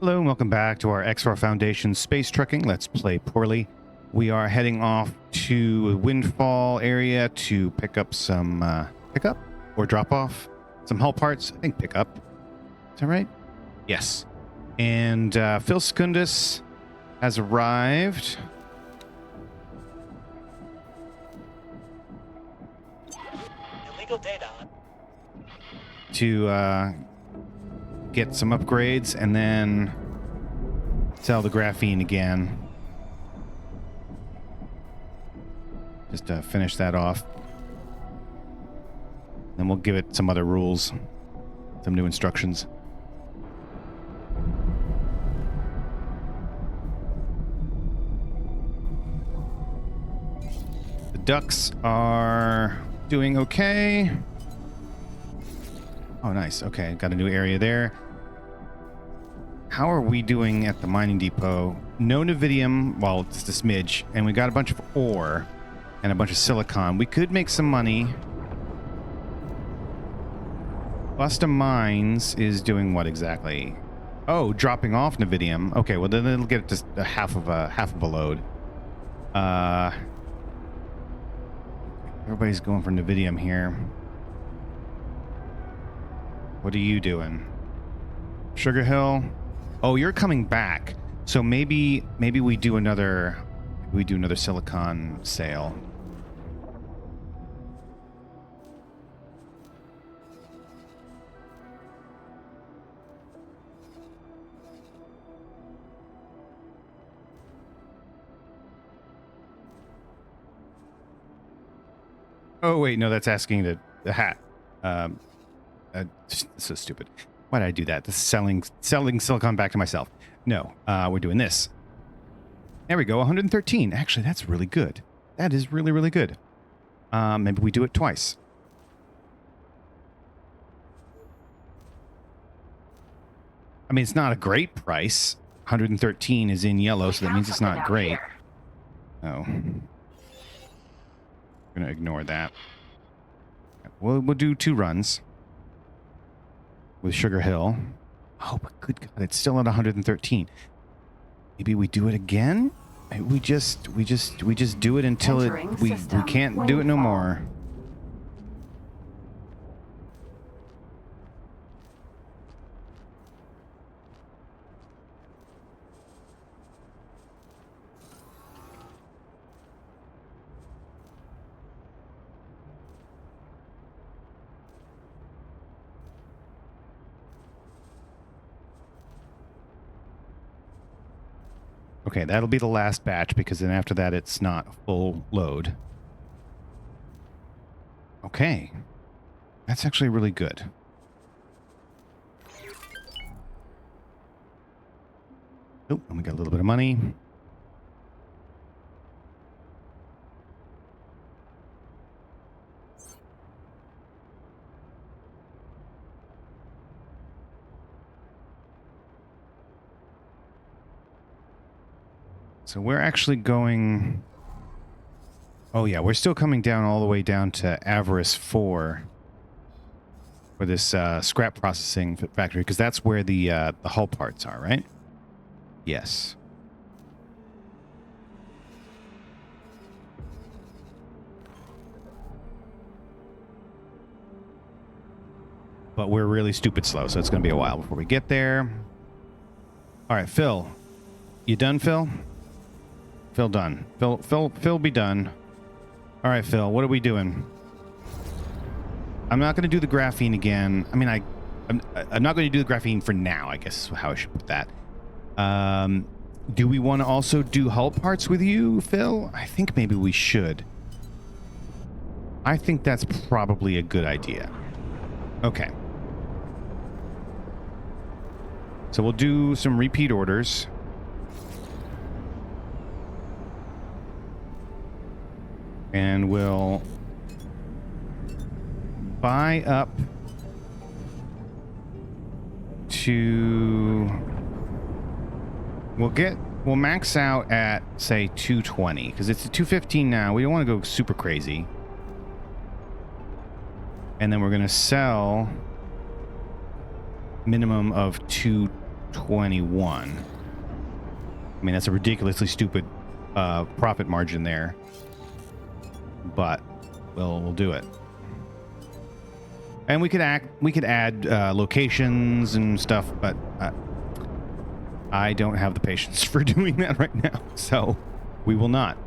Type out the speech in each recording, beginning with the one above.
Hello and welcome back to our XR Foundation Space Trekking Let's Play Poorly. We are heading off to Windfall area to pick up some pickup or drop off some hull parts. I think pick up. Is that right? Yes. And Phil Secundus has arrived. Illegal data. To get some upgrades and then sell the graphene again. Just to finish that off. Then we'll give it some other rules, some new instructions. The ducks are doing okay. Oh, nice. Okay, got a new area there. How are we doing at the mining depot? No Nevidium, well, it's the smidge, and we got a bunch of ore and a bunch of silicon. We could make some money. Busta Mines is doing what exactly? Oh, dropping off Nevidium. Okay, well then it'll get just a half of a load. Everybody's going for Nevidium here. What are you doing? Sugar Hill? Oh, you're coming back. So maybe we do another silicon sale. Oh wait, no, that's asking the hat. So stupid. Why did I do that? This is selling silicon back to myself. No, we're doing this. There we go, 113. Actually, that's really good. That is really, really good. Maybe we do it twice. I mean, it's not a great price. 113 is in yellow, so that means it's not great. Oh. I'm gonna ignore that. We'll do 2 runs with Sugar Hill. Oh, but good God, it's still at 113. Maybe we do it again? Maybe we just do it until we can't do it no more. Okay, that'll be the last batch because then after that it's not a full load. Okay. That's actually really good. Oh, and we got a little bit of money. So we're actually going... Oh yeah, we're still coming down all the way down to Avarice 4 for this scrap processing factory, because that's where the hull parts are, right? Yes. But we're really stupid slow, so it's going to be a while before we get there. All right, Phil. You done, Phil? Phil done. Phil be done. All right, Phil, what are we doing? I'm not going to do the graphene again. I mean, I'm not going to do the graphene for now, I guess is how I should put that. Do we want to also do hull parts with you, Phil? I think maybe we should. I think that's probably a good idea. Okay. So we'll do some repeat orders. And we'll buy up to... We'll max out at, say, 220, because it's a 215 now. We don't want to go super crazy. And then we're going to sell minimum of 2 21. I mean, that's a ridiculously stupid profit margin there, but we'll do it. And we could add locations and stuff, but I don't have the patience for doing that right now, so we will not.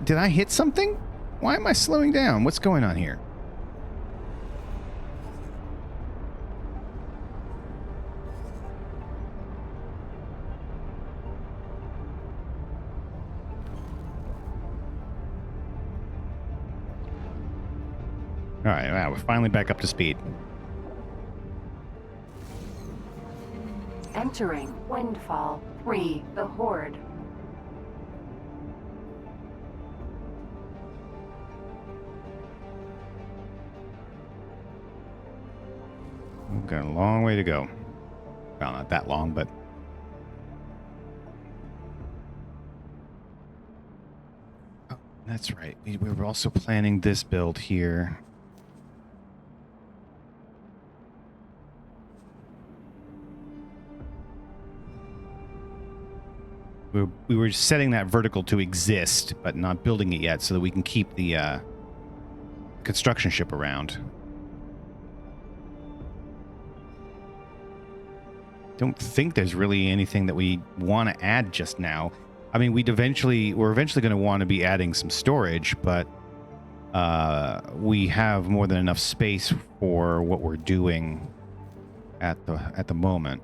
Did I hit something? Why am I slowing down? What's going on here? All right, wow, we're finally back up to speed. Entering Windfall 3, the Horde. We've got a long way to go. Well, not that long, but... Oh, that's right. We were also planning this build here. We were setting that vertical to exist, but not building it yet so that we can keep the construction ship around. Don't think there's really anything that we want to add just now. I mean, we're eventually going to want to be adding some storage, but we have more than enough space for what we're doing at the moment.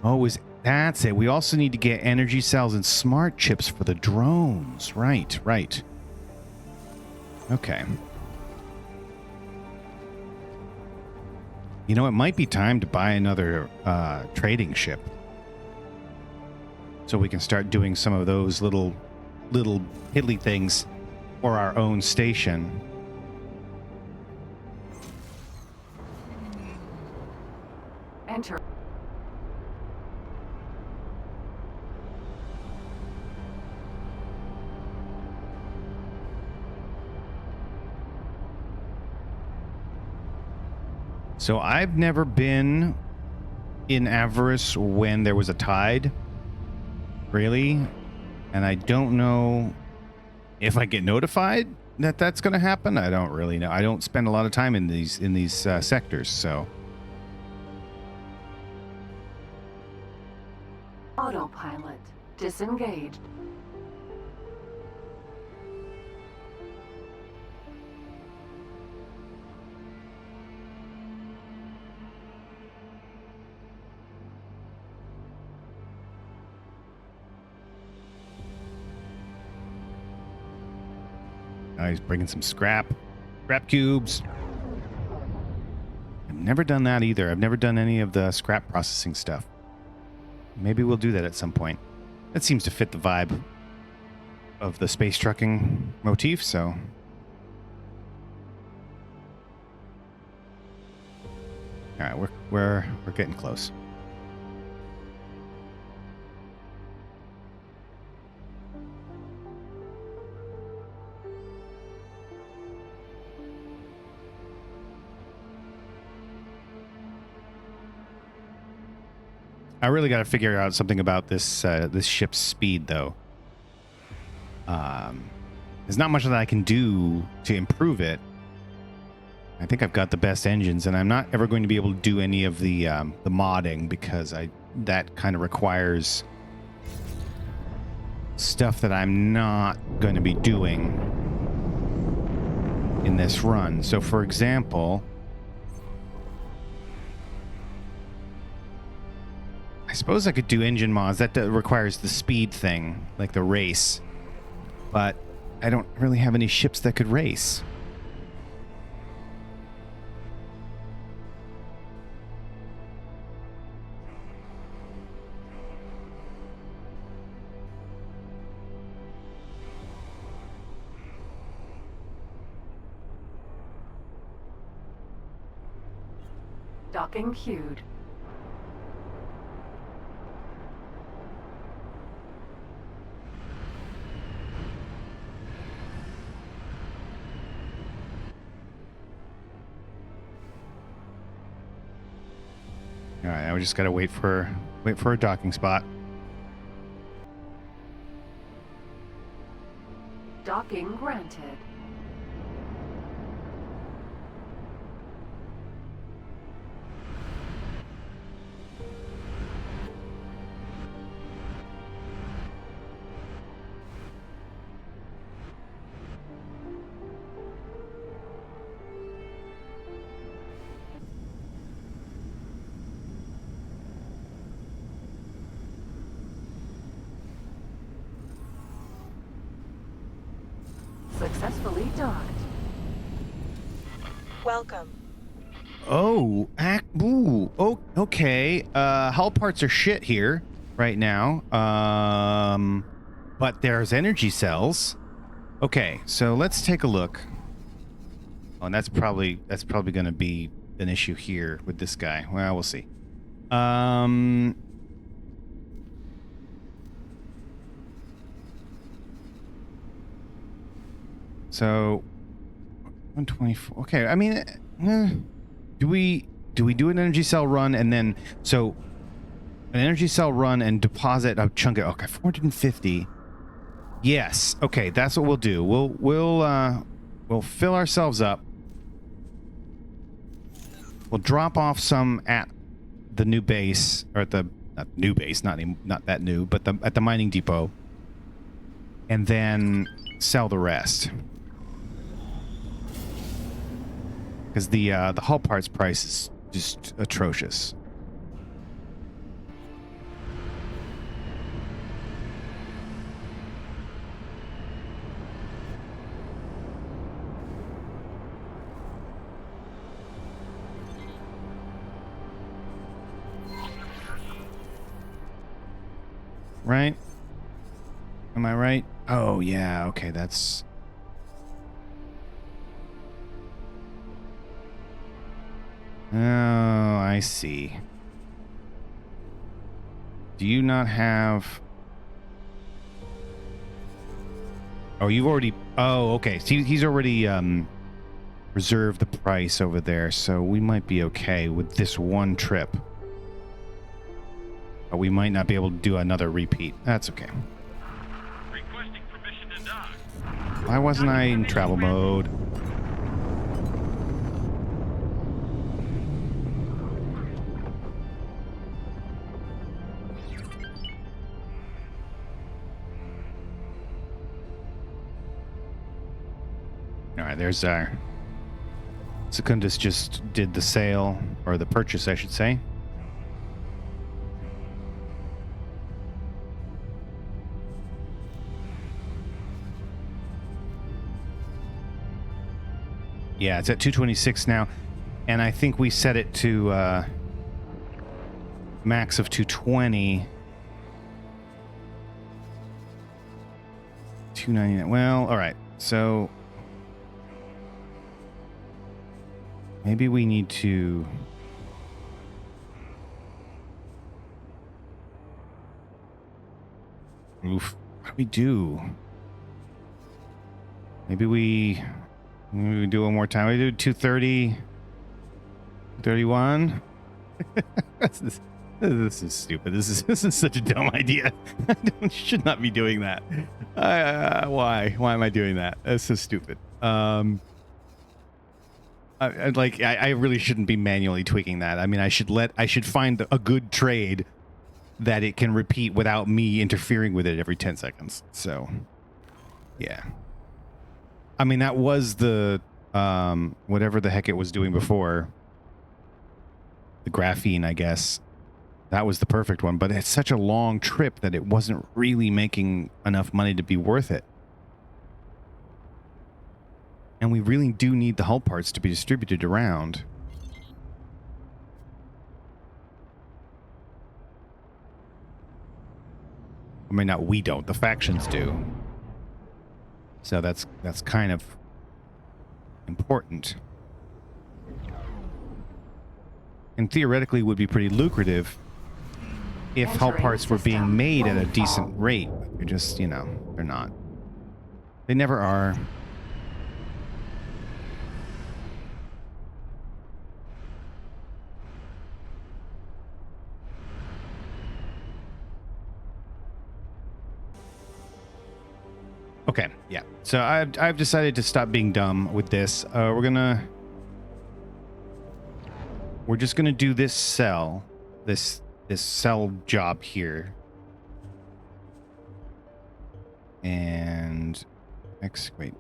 Oh, that's it. We also need to get energy cells and smart chips for the drones. Right. Okay. You know, it might be time to buy another trading ship, so we can start doing some of those little piddly things for our own station. Enter. So I've never been in Avarice when there was a tide, really, and I don't know if I get notified that that's going to happen. I don't really know. I don't spend a lot of time in these sectors, so. Autopilot disengaged. He's bringing some scrap cubes. I've never done that either. I've never done any of the scrap processing stuff. Maybe we'll do that at some point. That seems to fit the vibe of the space trucking motif, so. All right, we're getting close. I really got to figure out something about this this ship's speed, though. There's not much that I can do to improve it. I think I've got the best engines, and I'm not ever going to be able to do any of the modding because that kind of requires stuff that I'm not going to be doing in this run. So, for example, I suppose I could do engine mods. That requires the speed thing, like the race. But I don't really have any ships that could race. Docking queued. Now we just gotta wait for a docking spot. Docking granted. Successfully docked. Welcome. Oh, okay. Hull parts are shit here right now. But there's energy cells. Okay, so let's take a look. Oh, and that's probably going to be an issue here with this guy. Well, we'll see. So 124. Okay, I mean, do we do an energy cell run and then an energy cell run and deposit a chunk of 450. Yes. Okay, that's what we'll do. We'll fill ourselves up. We'll drop off some at the new base, or at the not new base, not that new, but at the mining depot, and then sell the rest. Because the hull parts price is just atrocious. Right? Am I right? Oh, yeah. Okay, that's... Oh, I see. Do you not have... Oh, you've already... Oh, okay. See, he's already reserved the price over there, so we might be okay with this one trip. But we might not be able to do another repeat. That's okay. Requesting permission to dock. Why wasn't I in travel mode? All right, there's our... Secundus just did the sale, or the purchase, I should say. Yeah, it's at 226 now, and I think we set it to max of 220. 299. Well, all right. So maybe we need to... Oof. What do we do? Maybe we do one more time. We do 230, 31. This is stupid. This is such a dumb idea. I should not be doing that. Why? Why am I doing that? That's so stupid. I really shouldn't be manually tweaking that. I mean, I should find a good trade that it can repeat without me interfering with it every 10 seconds. So, yeah. I mean, that was the whatever the heck it was doing before. The graphene, I guess. That was the perfect one, but it's such a long trip that it wasn't really making enough money to be worth it. And we really do need the hull parts to be distributed around. I mean, not we don't. The factions do. So that's kind of important. And theoretically would be pretty lucrative if hull parts were being made at a decent rate. They're just, you know, they're not. They never are. Okay, yeah. So I've decided to stop being dumb with this. We're just gonna do this cell, this cell job here, and execute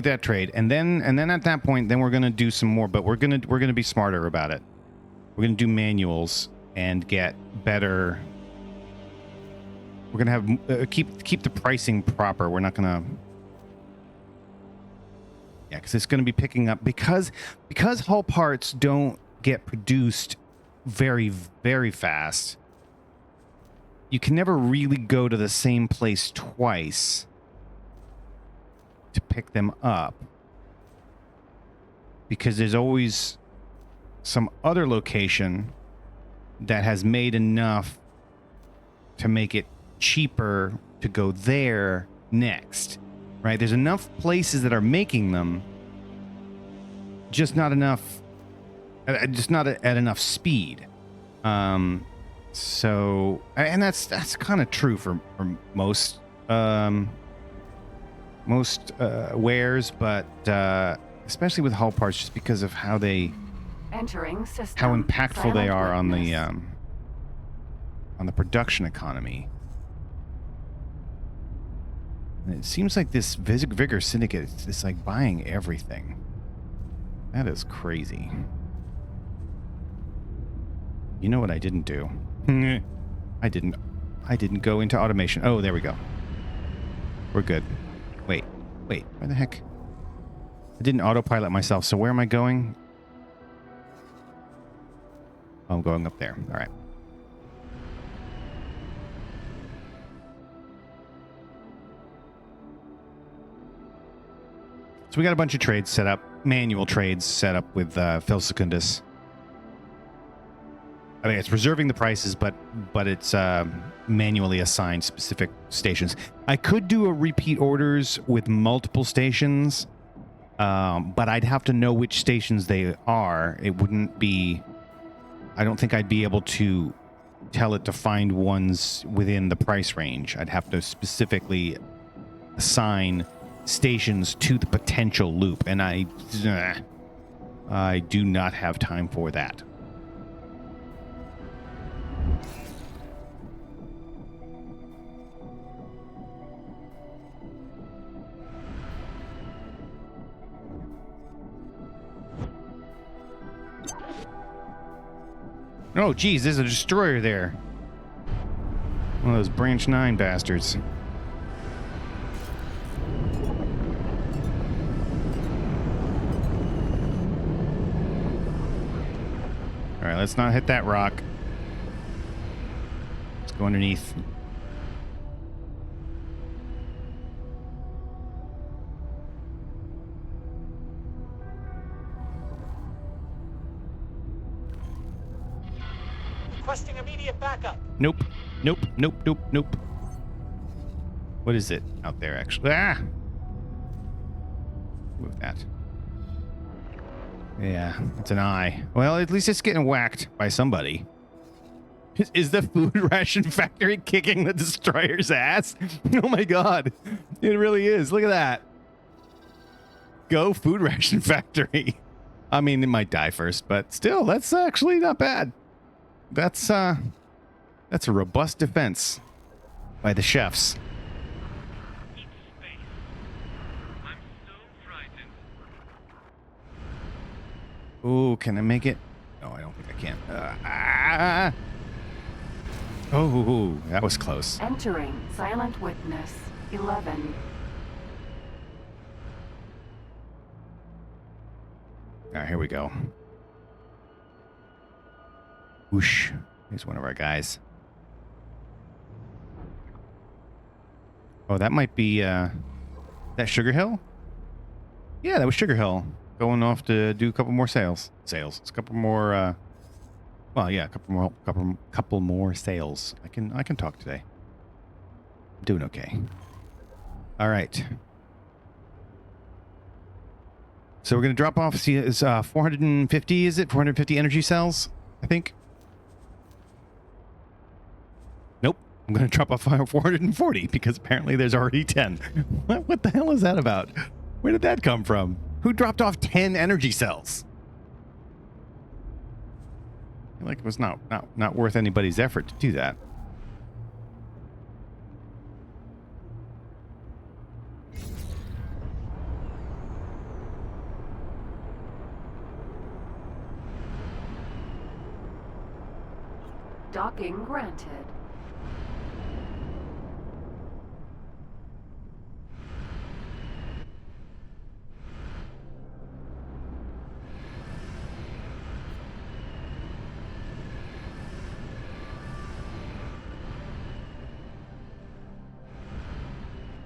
that trade, and then at that point, then we're gonna do some more. But we're gonna be smarter about it. We're gonna do manuals and get better. We're gonna have keep the pricing proper. We're not gonna, because it's gonna be picking up because hull parts don't get produced very very fast. You can never really go to the same place twice to pick them up because there's always some other location that has made enough to make it cheaper to go there next, right? There's enough places that are making them, just not enough, just not at enough speed. So, and that's kind of true for most wares, but especially with hull parts, just because of how Entering system. how impactful they Silent are on witness. the production economy. And it seems like this Vigor Syndicate is like buying everything. That is crazy. You know what I didn't do? I didn't go into automation. Oh, there we go. We're good. Wait, where the heck? I didn't autopilot myself, so where am I going? Oh, I'm going up there. All right. So we got a bunch of trades set up, manual trades set up with Phil Secundus. I mean, it's reserving the prices, but it's manually assigned specific stations. I could do a repeat orders with multiple stations, but I'd have to know which stations they are. It wouldn't be... I don't think I'd be able to tell it to find ones within the price range. I'd have to specifically assign stations to the potential loop, and I do not have time for that. Oh, geez, there's a destroyer there. One of those Branch 9 bastards. All right, let's not hit that rock. Let's go underneath. Requesting immediate backup. Nope. What is it out there, actually? Ah! Move that. Yeah, it's an eye. Well, at least it's getting whacked by somebody. Is the food ration factory kicking the destroyer's ass? Oh my god. It really is. Look at that. Go food ration factory. I mean, it might die first, but still, that's actually not bad. That's a robust defense by the chefs. Eat space. I'm so frightened. Ooh, can I make it? No, I don't think I can. Oh, that was close. Entering silent witness. 11. All right, here we go. Whoosh. Here's one of our guys. Oh, that might be, that Sugar Hill? Yeah, that was Sugar Hill. Going off to do a couple more sales. It's a couple more, well, yeah, a couple more sales. I can talk today. I'm doing okay. All right. So we're going to drop off, see, it's 450, is it? 450 energy cells, I think. I'm going to drop off 440 because apparently there's already 10. What the hell is that about? Where did that come from? Who dropped off 10 energy cells? I feel like it was not worth anybody's effort to do that. Docking granted.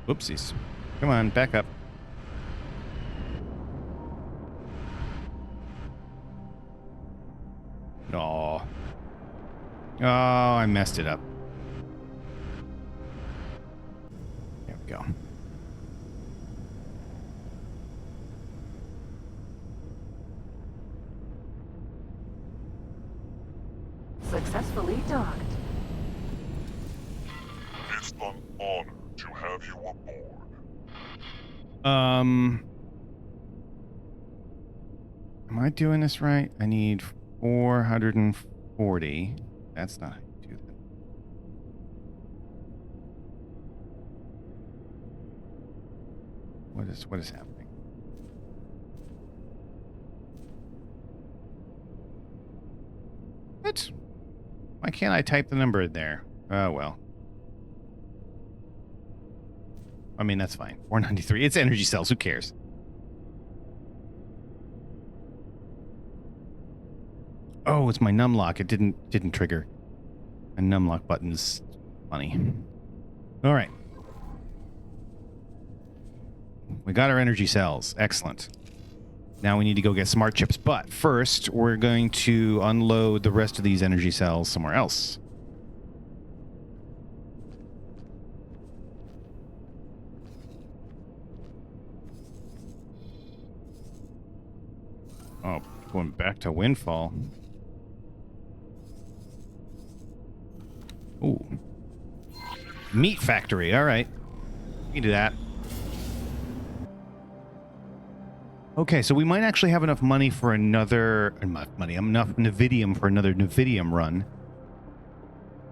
Oopsies. Come on, back up. Oh. Oh, I messed it up. There we go. Successfully docked. It's an honor to have you aboard. Am I doing this right? I need 440. That's not how you do that. What is happening? What? Why can't I type the number in there? Oh well. I mean, that's fine. 493. It's energy cells. Who cares? Oh, it's my numlock. It didn't trigger. My numlock button's funny. All right. We got our energy cells. Excellent. Now we need to go get smart chips. But first, we're going to unload the rest of these energy cells somewhere else. Oh, going back to Windfall. Ooh. Meat factory. All right. We can do that. Okay, so we might actually have enough money for another... enough Navidium for another Navidium run.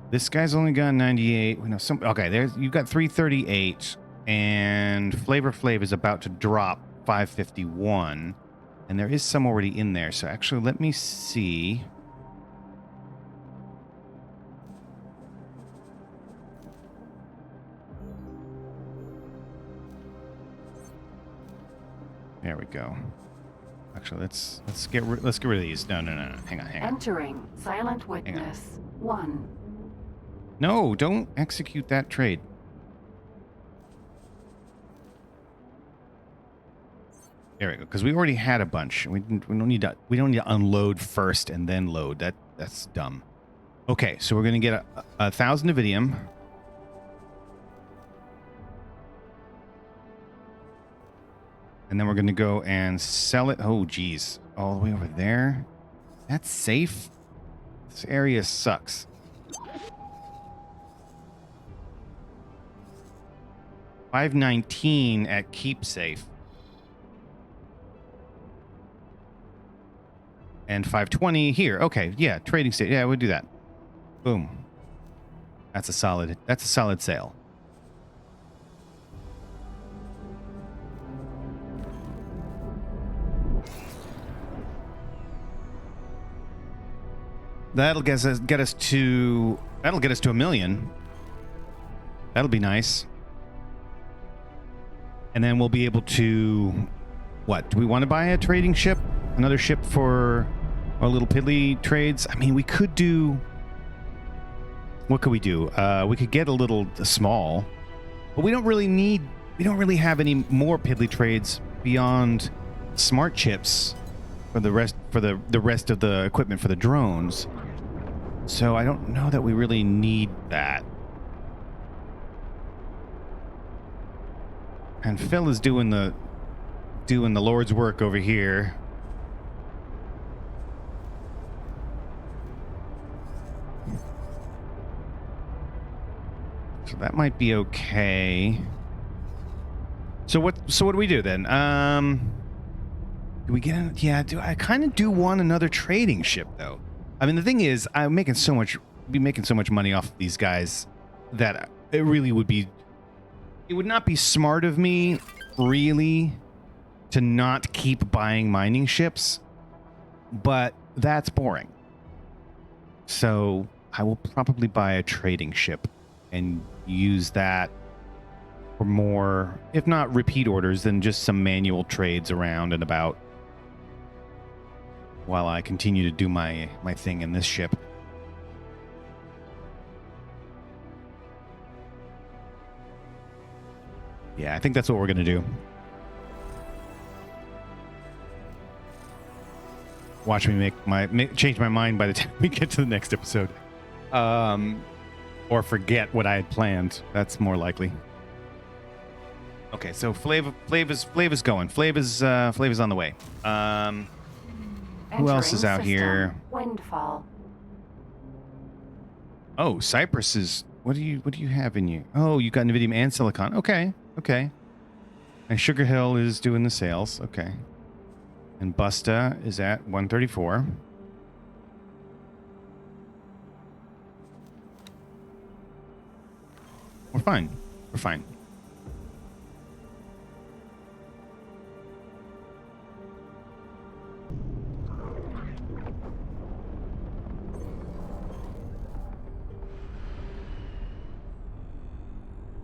This guy's only got 98. We know some... Okay, there's... You've got 338. And Flavor Flav is about to drop 551. And there is some already in there. So actually, let me see... There we go. Actually, let's get rid of these. No. Hang on. Entering silent witness 1. No, don't execute that trade. There we go. Because we already had a bunch. We don't need to unload first and then load. That's dumb. Okay, so we're gonna get 1,000 Navidium. And then we're going to go and sell it. Oh, geez. All the way over there. That's safe. This area sucks. $519 at Keep Safe. And $520 here. Okay, yeah, trading state. Yeah, we'll do that. Boom. That's a solid sale. That'll get us to $1 million. That'll be nice. And then we'll be able to... What? Do we want to buy a trading ship? Another ship for our little piddly trades? I mean, we could do... What could we do? We could get a little small. But we don't really have any more piddly trades beyond smart chips for the rest of the equipment for the drones. So I don't know that we really need that. And Phil is doing the Lord's work over here. that might be okay. So what do we do then? Do we get in? Yeah, I kind of do want another trading ship though. I mean, the thing is, I'm making so much money off of these guys that it really would not be smart of me really to not keep buying mining ships, but that's boring. So I will probably buy a trading ship and use that for more, if not repeat orders, then just some manual trades around and about while I continue to do my thing in this ship. Yeah, I think that's what we're going to do. Watch me change my mind by the time we get to the next episode. Or forget what I had planned. That's more likely. Okay, so Flav is going. Flav is on the way. Who else is out here? Windfall. Oh, Cypress is. What do you have in you? Oh, you got Nvidium and Silicon. Okay. And Sugar Hill is doing the sales. Okay. And Busta is at 134. We're fine.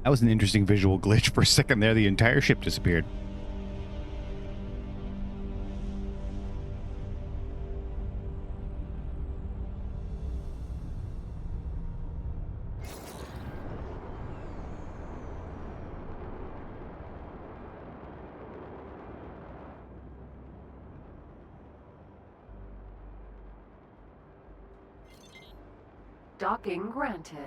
That was an interesting visual glitch for a second there. The entire ship disappeared. Docking granted.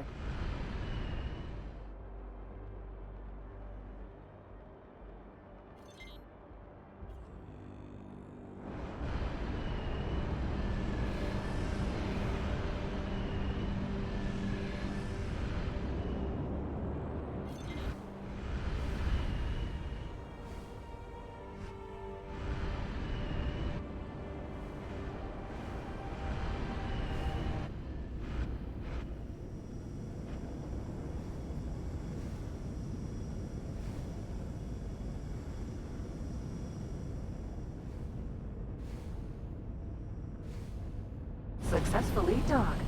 Successfully docked.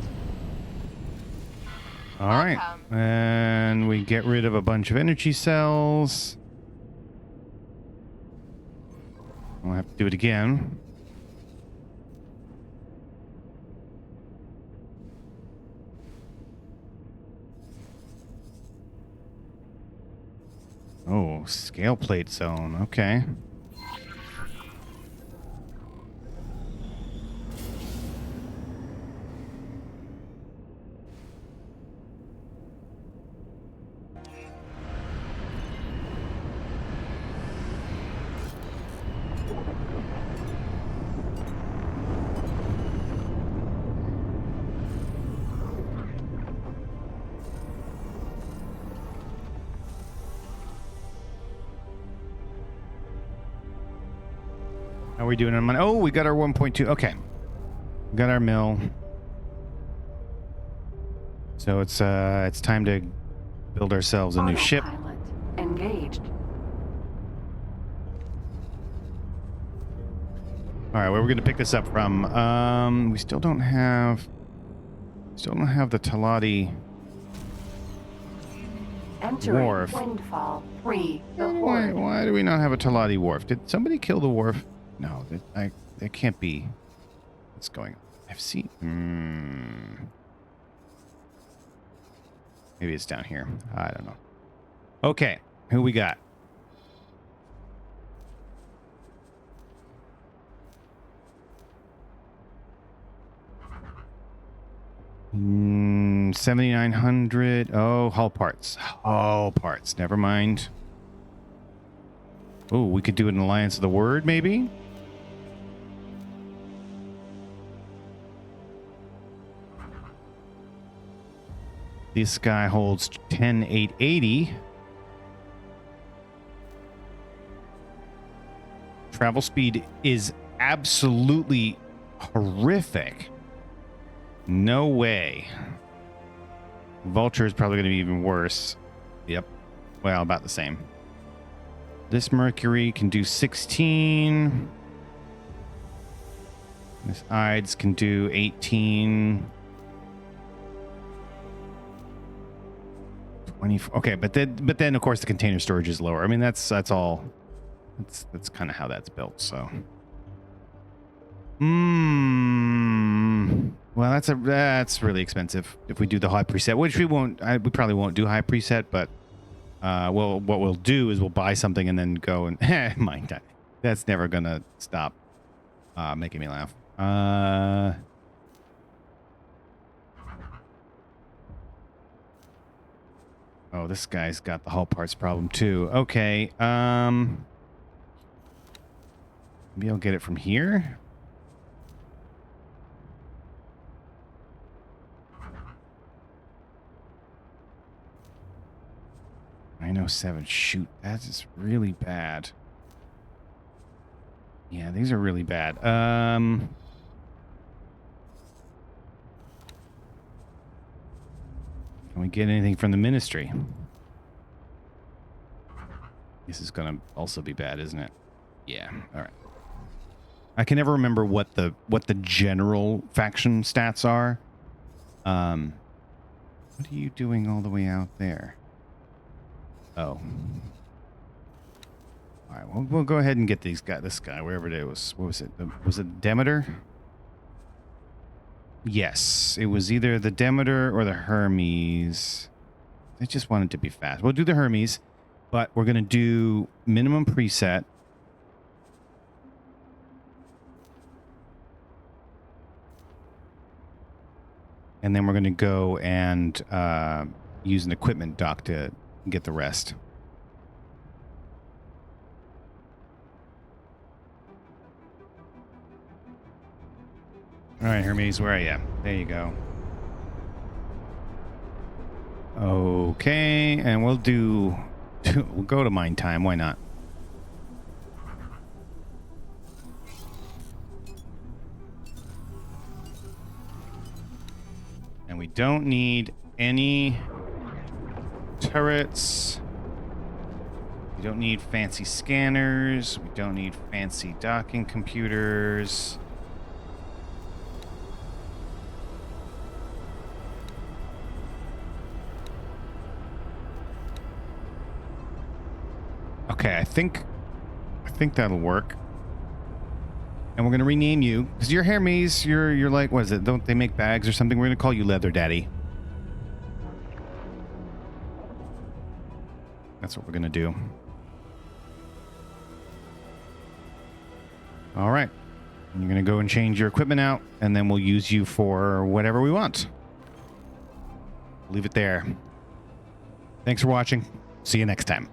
All right. And we get rid of a bunch of energy cells. We'll have to do it again. Oh, scale plate zone. Okay. How are we doing on money? Oh, we got our 1.2. Okay. We got our mill. So it's time to build ourselves a new ship. Autopilot engaged. All right, where are we going to pick this up from? We still don't have the Talati Entering wharf. Windfall 3. The Horde. Why do we not have a Talati wharf? Did somebody kill the wharf? No, that can't be. What's going on? I've seen. Maybe it's down here. I don't know. Okay, who we got? Mm, 7,900. Oh, hull parts. Hull parts. Never mind. Oh, we could do an Alliance of the Word, maybe? This guy holds 10,880. Travel speed is absolutely horrific. No way. Vulture is probably going to be even worse. Yep. Well, about the same. This Mercury can do 16. This Ides can do 18. 24. Okay, but then of course the container storage is lower. I mean that's all. That's kind of how that's built. So. Well, that's really expensive if we do the high preset, which we won't. We probably won't do high preset, but well, what we'll do is we'll buy something and then go and mind that. That's never gonna stop making me laugh. Oh, this guy's got the hull parts problem too. Okay. Maybe I'll get it from here. I know 7. Shoot, that is really bad. Yeah, these are really bad. Can we get anything from the ministry? This is gonna also be bad, isn't it? Yeah. All right. I can never remember what the general faction stats are. What are you doing all the way out there? Oh. All right. Well, we'll go ahead and get this guy, wherever it was. What was it? Was it Demeter? Yes, it was either the Demeter or the Hermes. I just wanted to be fast. We'll do the Hermes, but we're going to do minimum preset. And then we're going to go and use an equipment dock to get the rest. All right, Hermes, where are you? There you go. Okay, and we'll go to mine time. Why not? And we don't need any turrets. We don't need fancy scanners. We don't need fancy docking computers. Okay, I think that'll work. And we're gonna rename you because you're Hermes. You're like, what is it? Don't they make bags or something? We're gonna call you Leather Daddy. That's what we're gonna do. All right. And you're gonna go and change your equipment out, and then we'll use you for whatever we want. Leave it there. Thanks for watching. See you next time.